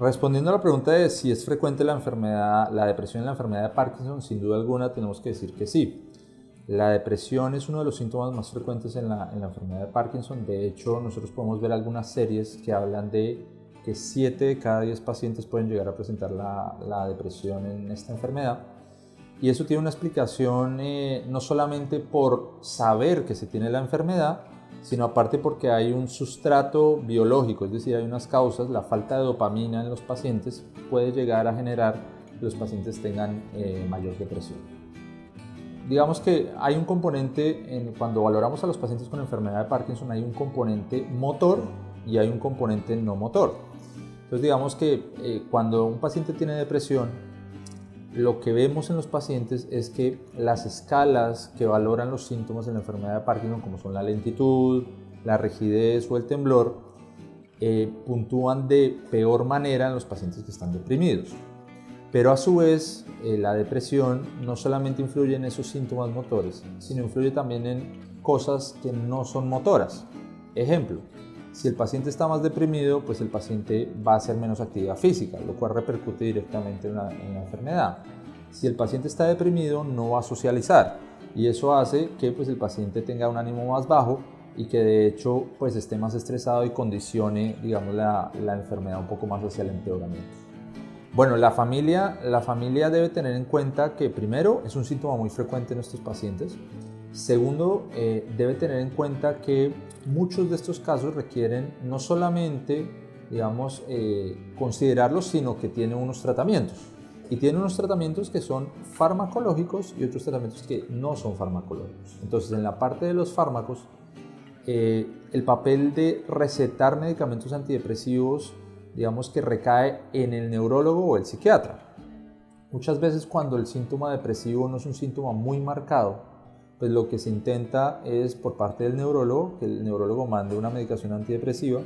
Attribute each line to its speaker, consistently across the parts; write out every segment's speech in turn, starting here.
Speaker 1: Respondiendo a la pregunta de si es frecuente la depresión en la enfermedad de Parkinson, sin duda alguna tenemos que decir que sí. La depresión es uno de los síntomas más frecuentes en la enfermedad de Parkinson. De hecho, nosotros podemos ver algunas series que hablan de que 7 de cada 10 pacientes pueden llegar a presentar la depresión en esta enfermedad. Y eso tiene una explicación no solamente por saber que se tiene la enfermedad, sino aparte porque hay un sustrato biológico, es decir, hay unas causas. La falta de dopamina en los pacientes puede llegar a generar que los pacientes tengan mayor depresión. Digamos que hay un componente, cuando valoramos a los pacientes con enfermedad de Parkinson, hay un componente motor y hay un componente no motor. Entonces digamos que cuando un paciente tiene depresión, lo que vemos en los pacientes es que las escalas que valoran los síntomas de la enfermedad de Parkinson, como son la lentitud, la rigidez o el temblor, puntúan de peor manera en los pacientes que están deprimidos. Pero a su vez, la depresión no solamente influye en esos síntomas motores, sino influye también en cosas que no son motoras. Ejemplo, si el paciente está más deprimido, pues el paciente va a hacer menos actividad física, lo cual repercute directamente en la enfermedad. Si el paciente está deprimido, no va a socializar y eso hace que pues, el paciente tenga un ánimo más bajo y que de hecho pues, esté más estresado y condicione, digamos, la enfermedad un poco más hacia el empeoramiento. Bueno, la familia debe tener en cuenta que primero es un síntoma muy frecuente en estos pacientes. Segundo, debe tener en cuenta que muchos de estos casos requieren no solamente, digamos, considerarlos, sino que tienen unos tratamientos. Y tienen unos tratamientos que son farmacológicos y otros tratamientos que no son farmacológicos. Entonces, en la parte de los fármacos, el papel de recetar medicamentos antidepresivos, digamos que recae en el neurólogo o el psiquiatra. Muchas veces cuando el síntoma depresivo no es un síntoma muy marcado, pues lo que se intenta es por parte del neurólogo, que el neurólogo mande una medicación antidepresiva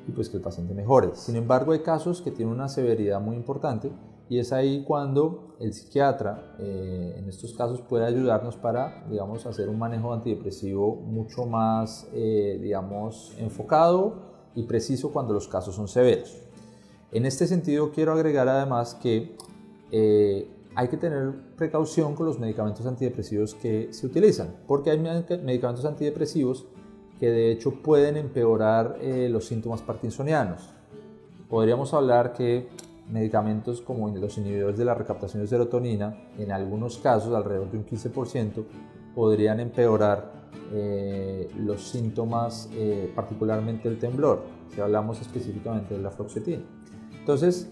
Speaker 1: y pues que el paciente mejore. Sin embargo, hay casos que tienen una severidad muy importante y es ahí cuando el psiquiatra en estos casos puede ayudarnos para, digamos, hacer un manejo antidepresivo mucho más, digamos, enfocado y preciso cuando los casos son severos. En este sentido, quiero agregar además que hay que tener precaución con los medicamentos antidepresivos que se utilizan, porque hay medicamentos antidepresivos que de hecho pueden empeorar los síntomas parkinsonianos. Podríamos hablar que medicamentos como los inhibidores de la recaptación de serotonina, en algunos casos, alrededor de un 15%, podrían empeorar los síntomas, particularmente el temblor, si hablamos específicamente de la fluoxetina. Entonces,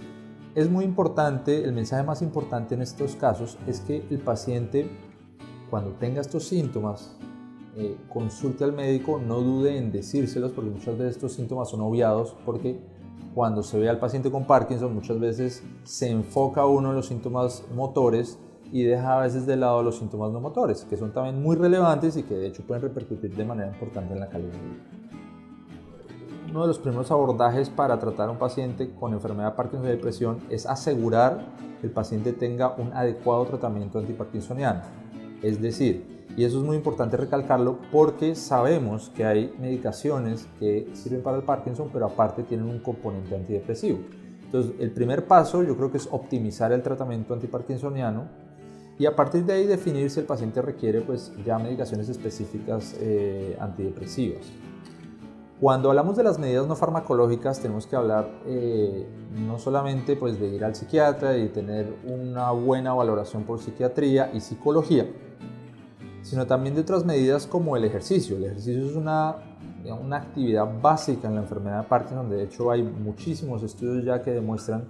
Speaker 1: es muy importante, el mensaje más importante en estos casos es que el paciente, cuando tenga estos síntomas, consulte al médico, no dude en decírselos, porque muchas veces estos síntomas son obviados, porque cuando se ve al paciente con Parkinson, muchas veces se enfoca uno en los síntomas motores y deja a veces de lado los síntomas no motores, que son también muy relevantes y que de hecho pueden repercutir de manera importante en la calidad de vida. Uno de los primeros abordajes para tratar a un paciente con enfermedad de Parkinson y depresión es asegurar que el paciente tenga un adecuado tratamiento antiparkinsoniano. Es decir, y eso es muy importante recalcarlo porque sabemos que hay medicaciones que sirven para el Parkinson, pero aparte tienen un componente antidepresivo. Entonces, el primer paso yo creo que es optimizar el tratamiento antiparkinsoniano y a partir de ahí definir si el paciente requiere pues, ya medicaciones específicas antidepresivas. Cuando hablamos de las medidas no farmacológicas tenemos que hablar no solamente pues, de ir al psiquiatra y tener una buena valoración por psiquiatría y psicología, sino también de otras medidas como el ejercicio. El ejercicio es una actividad básica en la enfermedad de Parkinson. De hecho, hay muchísimos estudios ya que demuestran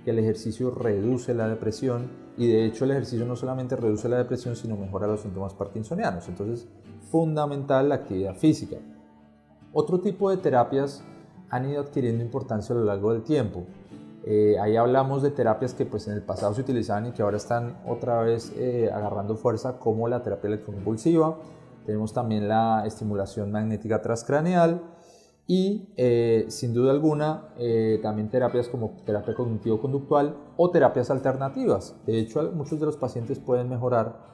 Speaker 1: que el ejercicio reduce la depresión y de hecho el ejercicio no solamente reduce la depresión, sino mejora los síntomas parkinsonianos. Entonces, fundamental la actividad física. Otro tipo de terapias han ido adquiriendo importancia a lo largo del tiempo. Ahí hablamos de terapias que pues, en el pasado se utilizaban y que ahora están otra vez agarrando fuerza, como la terapia electroconvulsiva. Tenemos también la estimulación magnética transcraneal y sin duda alguna también terapias como terapia cognitivo-conductual o terapias alternativas. De hecho, muchos de los pacientes pueden mejorar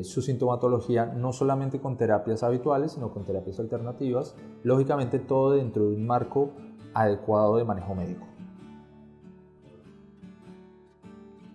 Speaker 1: su sintomatología no solamente con terapias habituales, sino con terapias alternativas, lógicamente todo dentro de un marco adecuado de manejo médico.